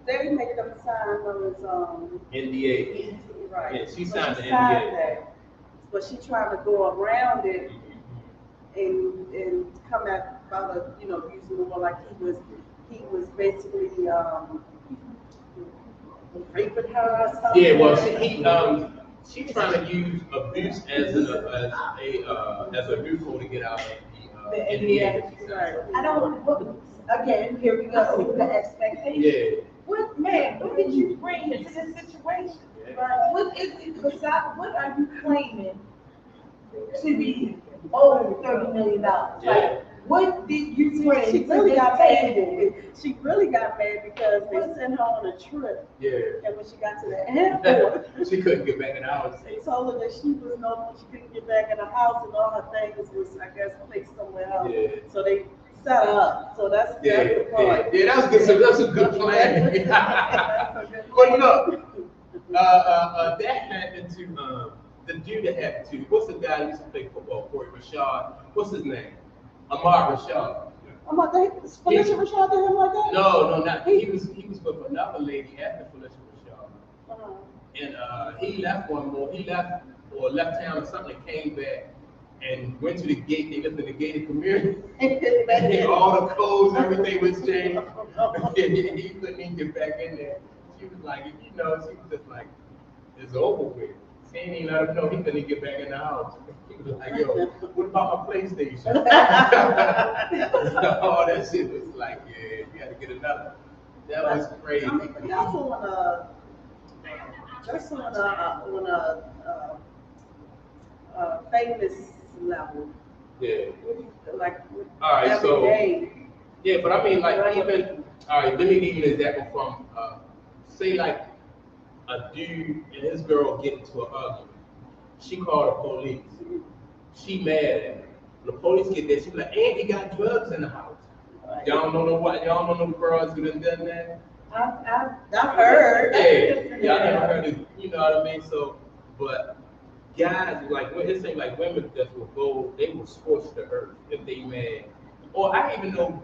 they make them sign those NDA. right. Yeah, she So signed the signed NDA. that. But she tried to go around it and come at about using the word like he was basically raping her or something. Yeah, well, she trying to use abuse as a loophole to get out of the NDA that she signed. I don't, again, here we go with the expectation. Yeah. What did you bring into this situation? Yeah. What is it, besides, what are you claiming to be owed $30 million? Like, what did you bring She to really this got table? mad. She really got mad because they sent her on a trip, Yeah. and when she got to the airport, She couldn't get back in the house. they told her that she couldn't get back in the house, and all her things was, I guess, placed somewhere else. Yeah. So they set her up. So that's the part. Yeah, that was good. So that's a good plan. But look, that happened to the dude that happened to. What's the guy who used to play football for Rashad? What's his name? Amar Rashad. I'm like, Felicia Rashad did him like that? No, not he was with another lady after Felicia Rashad. Uh-huh. And he left one more. He left town or something, and came back and went to the gate. They lived in the gated community. And all the codes, everything was changed. He couldn't even get back in there. She was like, she was just like, it's over with. She didn't even let him know he couldn't get back in the house. He was like, yo, what about my PlayStation? All that shit was like, yeah, you got to get another. That was crazy. I mean, but that's on a famous level. Yeah. Like, All right, every so day. yeah, but I mean, like even all right. Let me give you an example from say like a dude and his girl get into an argument. She called the police. she mad at me. The police get there, she be like, and you got drugs in the house. Y'all don't know what? Y'all don't know the girls who done that? I've heard. Yeah, y'all never heard it. You know what I mean? So, but guys, like, it seems like women just will go, they will scorch the earth if they mad. Or I even know,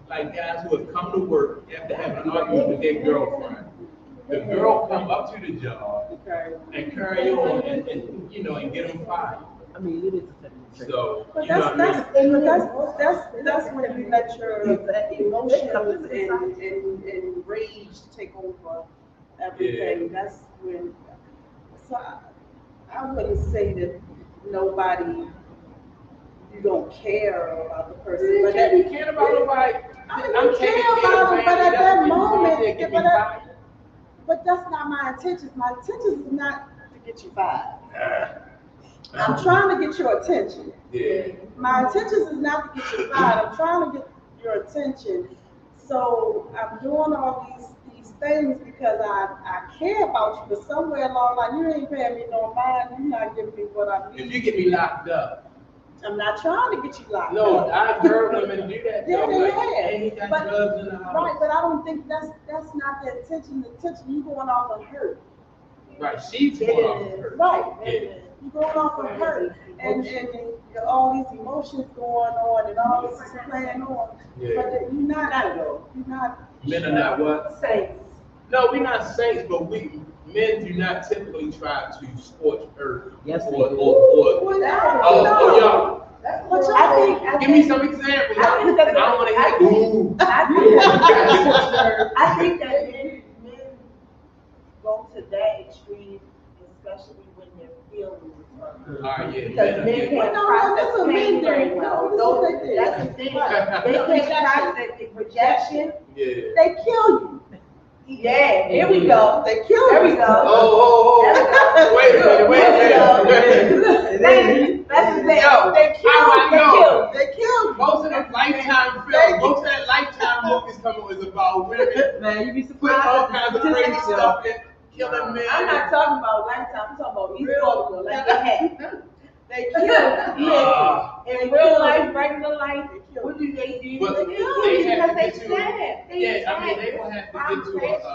like, guys who have come to work after having an argument with their girlfriend. The girl come up to the job and carry on and you know, and get them fired. I mean, it is a second trait. So, But you know that's when you let your emotions and rage take over everything. Yeah. That's when. So I wouldn't say that nobody, you don't care about the person. You But can't be caring about nobody. I mean, you care about them, but at that moment, but that's not my intentions. My intentions is not to get you fired. I'm trying to get your attention. Yeah. My intentions is not to get you fired. I'm trying to get your attention. So I'm doing all these things because I care about you. But somewhere along the line, you ain't paying me no mind. You're not giving me what I need. If you get me locked up. I'm not trying to get you locked No, up. I've heard women do that. Yeah, though. they Like, have. and he got But- drugs in the house. Right, but I don't think that's not the intention. The intention, you going off on hurt. Right, she's going off of her. Right. Yeah. You going off on hurt. And all these emotions going on and all this is playing on. Yeah. But you're not. Men are not what? Saints. No, we're not saints, but men do not typically try to scorch earth. Yes, they or do. y'all. But I think Give me some examples. I think don't want to hear. Ooh. I think that men go to that extreme, especially when their feelings are hurt. All right, yeah. Because men can't No, process that's what men pain do. very well. No, this is what they do. That's the thing. Right. They can't process the rejection. Yeah. they kill you. Yeah, here we go. They kill There we you. go. Oh. Wait a minute. That's the thing. Yo, They kill I know. They kill you. Most of the Lifetime films, most of the Lifetime movies coming was about women Man, you be putting all surprised. kinds of crazy stuff in, killing men. I'm not talking about Lifetime. I'm talking about East Baltimore, like they had. They kill you. Listen, in real life, regular life, what do they do? But They they kill you have because to they get to snap. Yeah, I mean, they will have to get to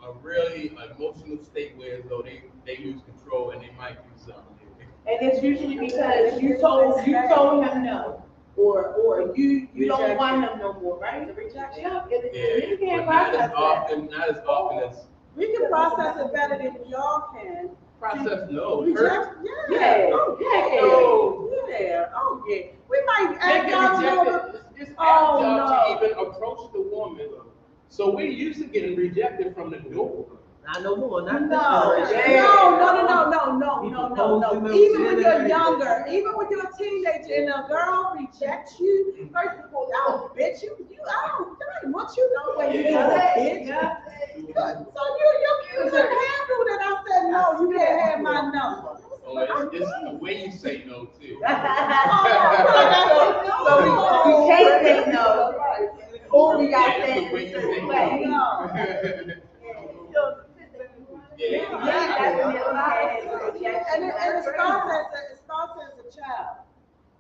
a really emotional state where as though they lose control and they might do something. And it's usually because you told him no, or you don't want him no more, right? The rejection. You can't But process that. not as often as We can process it better than y'all can. process. No, Reject? Yeah. Yeah. Oh, yeah. Oh, yeah. We might They ask get y'all rejected. It's Oh, our job no. to even approach the woman. So we're used to getting rejected from the door. Not no more, not this No, generation. no. Even when you're younger, even when you're a teenager and a girl rejects you, first of all, I don't bitch you. I don't want you no way. You know that bitch. So you can handle that. I said no, you can't have my number. Oh, it's the way you say no too. So we can't say no. Or we got Yeah, to it's the way say you it say this way. No. And it starts as a child.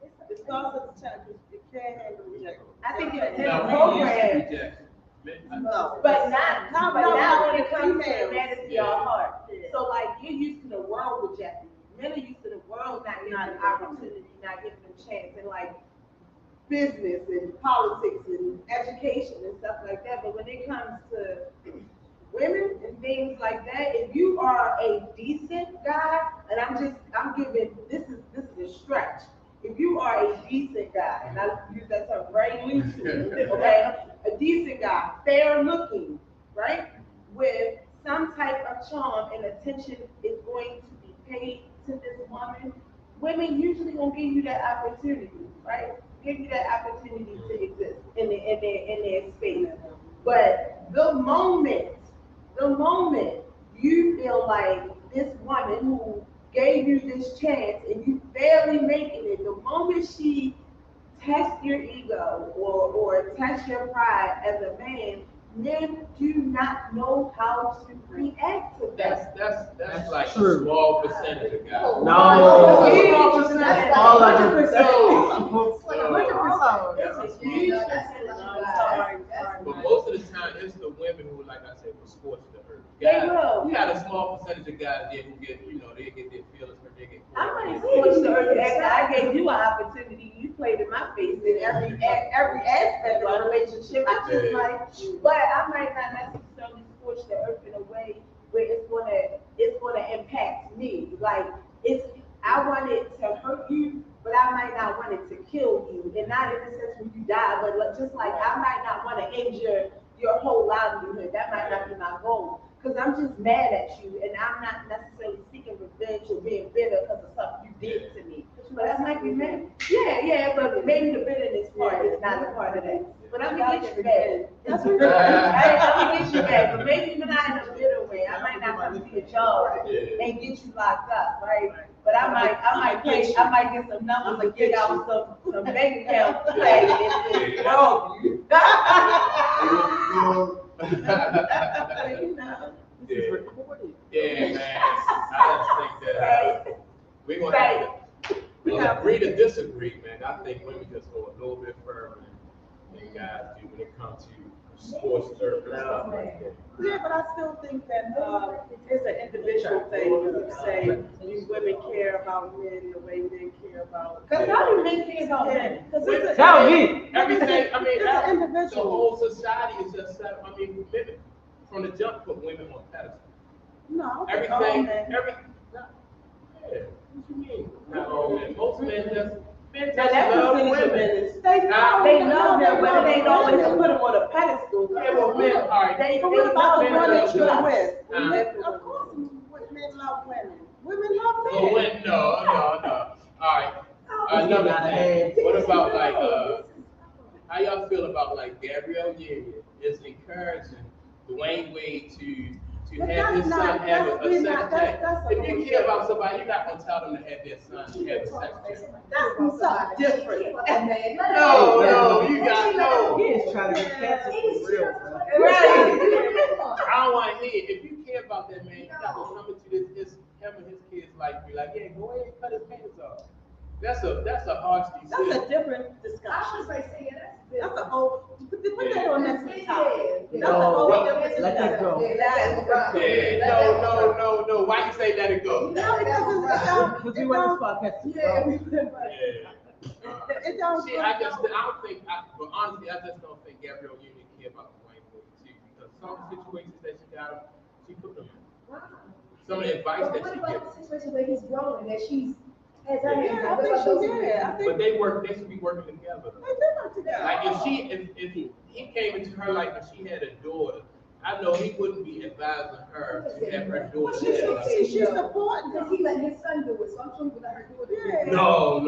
It starts as a child. You can't handle rejection. I think it's in the No, we program, used to reject. No. but not when it comes to females. humanity or heart. So like you're used to the world rejecting you. Men are used to the world not giving them opportunity, not giving them chance, and like business and politics and education and stuff like that. But when it comes to women and things like that, if you are a decent guy, and I'm giving this is a stretch. If you are a decent guy, and I use that term very loosely, okay, a decent guy, fair looking, right, with some type of charm and attention is going to be paid to this woman. Women usually gonna give you that opportunity, right? Give you that opportunity to exist in their space. But the moment you feel like this woman who gave you this chance and you barely making it, the moment she tests your ego or tests your pride as a man, men do not know how to react to that. That's like true. a small percentage of guys. No. That's all of them. them. But most of the time, it's the women who, like I said, will scorch the earth. They will. You got a small percentage of guys there who get, they get their feelings hurt, they get. I might scorch the earth after I gave you an opportunity. You played in my face in every aspect of the relationship. I just but I might not necessarily scorch the earth in a way where it's gonna impact me. Like I want it to hurt you, but I might not want it to kill you, and not in the sense when you die, but just like I might not want to injure your whole livelihood. That might not be my goal. Because I'm just mad at you, and I'm not necessarily seeking revenge or being bitter because of something you did to me. But I might be mad. Yeah, but maybe the bitterness part is not a part of that. But I'm gonna get you back. I'm gonna get you back, but maybe not in a bitter way. I might not come to your job and get you locked up, right? But I might get some numbers and get out some bank account flag and roll you. This is recorded. Yeah, man. I just think that we're gonna agree to disagree, man. I think women just go a little bit further than guys do when it comes to sports and stuff like that. Yeah, but I still think that it's an individual thing when you say these women care about men the way men care about. Because how do men care about men? Tell me. Everything, I mean, It's an the individual. whole society is just set. I mean, women from the jump put women on pedestals. No. Everything, men. yeah. What you mean? Not all men. Most men just Now that love percentage of women. men is They love them, but they don't want to put them on a pedestal. Yeah, well, men, all right. But what about the men one that love you're women. with? Uh-huh. Of course, men love women. Women love men. Oh, wait, no. All right. Another thing. What about like how y'all feel about like Gabrielle Union is encouraging Dwayne Wade to But have his that's son not- have a we're sex not- tape? that's a If you whole care about somebody, you're not gonna tell them to have their son have a sex tape. That's something different. No, you got no. He is trying to get canceled for real, bro. I don't want to hear it. If you care about that man, you're not gonna come into his him and his kids like be like, yeah, go ahead and cut his pants off. That's a harsh That's a decision. different I discussion. was like, say, That's a whole. Put that on next topic. That's a No, whole well, different let that discussion. go. Yeah, no. Why you say let it go? No, because Because we run this podcast. Yeah. it don't. See, but honestly, I just don't think Gabrielle Union care about Dwayne Wade too, because some of the situations that she got him, she put them in. Some of the advice But that what she about gives. the situation where he's grown and that she's has her Yeah, hands I up? What think about she those did. I situations? But think they should be working together. they did work together. Like if he came into her life and she had a daughter, I know he wouldn't be advising her to have her daughter. She's have a- she's supporting Because them. he let his son do it, so I'm sure he would let her do it. Yeah. No.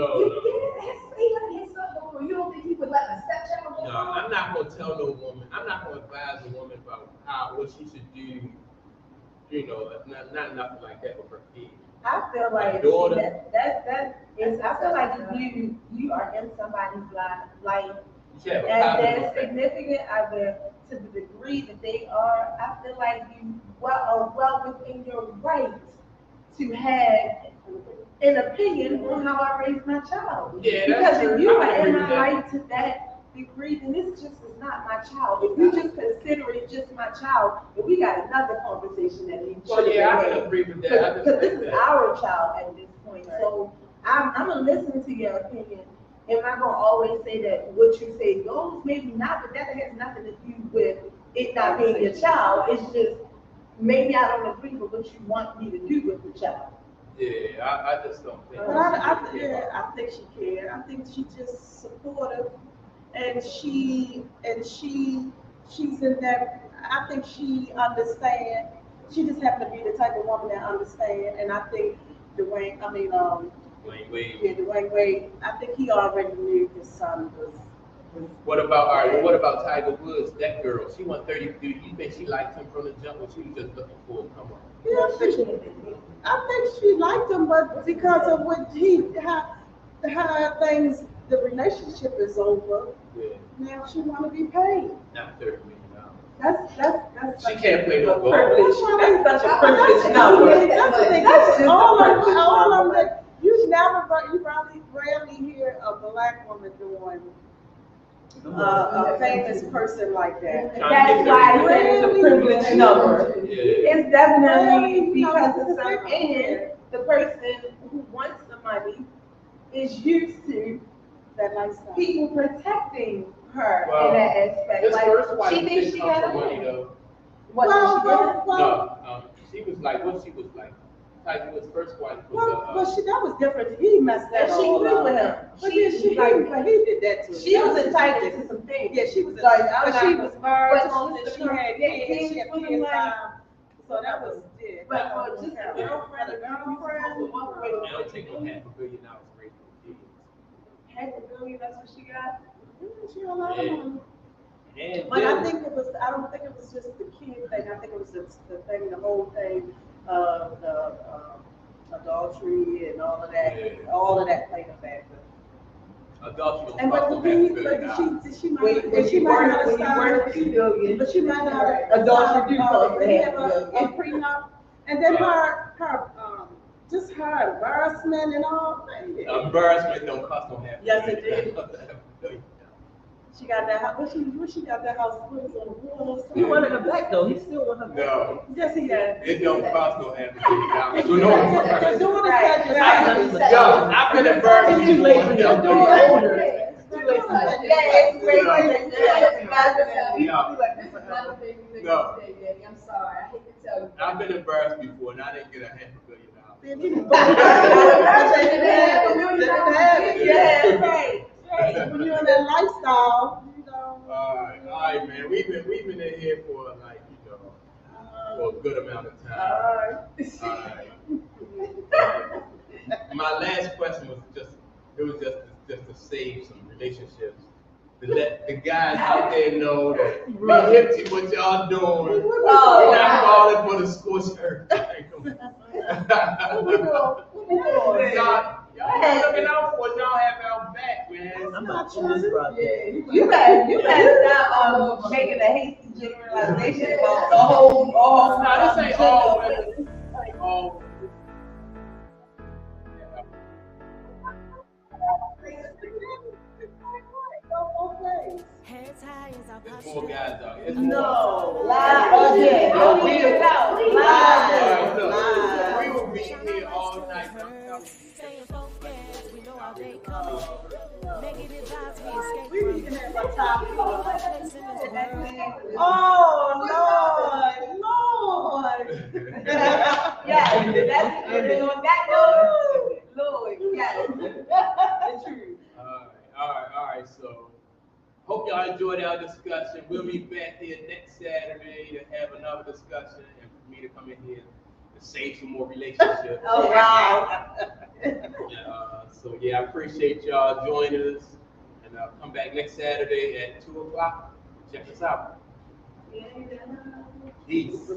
He let his son go through. You don't think he would let a stepchild go No, through? I'm not gonna tell no woman. I'm not gonna advise a woman about what she should do. Not nothing like that with her kids. I feel like daughter. that is. I feel like if you are in somebody's life You should have a as positive their effect. significant other to the degree that they are, I feel like you are well within your right to have an opinion on how I raise my child. Yeah, Because that's if true. you I are agree in with my that. right to that degree, then this just is not my child. If you just consider it just my child, then we got another conversation that we Well, should yeah, I have can had. agree with that. I Because just this think is that. our child at this point. So I'm gonna listen to your opinion. Am I gonna always say that what you say goes? Maybe not, but that has nothing to do with it not being your child. It's just maybe I don't agree with what you want me to do with the child. Yeah, I just don't think. But I think she cared. I think she just supportive, and she's in that. I think she understand. She just happened to be the type of woman that understand, and I think Dwayne Wade. Dwayne Wade. I think he already knew his son was. What about Tiger Woods? That girl, she won 33. You think she liked him from the jump, or she was just looking for him? Come on. Yeah, I think she liked him, but because of what how things, the relationship is over. Yeah, Now she want to be paid. not $30 million. That's She can't play no golf. privilege. That's such a privilege number. That's just all of them. You rarely hear a black woman doing a famous person like that. That's why I said it's a privilege number. Yeah. It's definitely because of some, and the person who wants the money is used to That lifestyle. people protecting her Well, in that aspect. His Like, first wife she thinks did she come got from money money. though. What did she get? No, she was like what she was like. Like his first wife was That was different. He messed that And she all lived up. with him. But then he did that too. She was entitled to some things. Yeah, she was Like, but she was married, but and she she had kids, she had with kids. him, So that was it. But just a girlfriend, I don't take no $500 million straight from kids. $500 million, that's what she got? She had a lot of money. And But then, I don't think it was just the kid thing. I think it was the thing, the whole thing of the adultery and all of that. Yeah. All of that played a factor. adultery And don't but cost the no thing, $500 million. she might not have started. $2 billion. But she might not have. Adultery do cost They $500 have million. a prenup, and then just her embarrassment and all. Embarrassment don't cost no $500 million. Yes, it did. She got that house. What she got that house? What is it, a wall or something? He wanted her back though. He still want her back. No, Yes, he did. it don't cost no $500 million. The daughter Right. said just Yo, I've been embarrassed. It's too late for before. you. You're older. It's too late for that. Yeah, it's way late. No. No. I'm sorry, I hate to tell you. I've been embarrassed before, and I didn't get $500 million. Yeah, right. When you're in that lifestyle, you know. All right, man. We've been in here for for a good amount of time. All right. My last question was just to save some relationships. To let the guys out there know that we hip to what y'all doing. We're not falling for the scorched earth. Y'all looking out for us. Y'all have our back, man. I'm not sure this brother. You better stop making a hasty generalization about the whole. No, this ain't all women. All Hands high as our There's posture. more guys out here. There's more. No. Lie again. Don't leave it out. All Lie. right, look, Lies. we will be here all night. Staying focused, we know how they come. Negative vibes we We escape need from. to have a topic. Place in this world. Oh, Lord. Yes, that's it. On that note, Lord, yes. The truth. All right. So, hope y'all enjoyed our discussion. We'll be back here next Saturday to have another discussion and for me to come in here and save some more relationships. Oh, wow. So I appreciate y'all joining us, and come back next Saturday at 2:00. Check us out. Peace.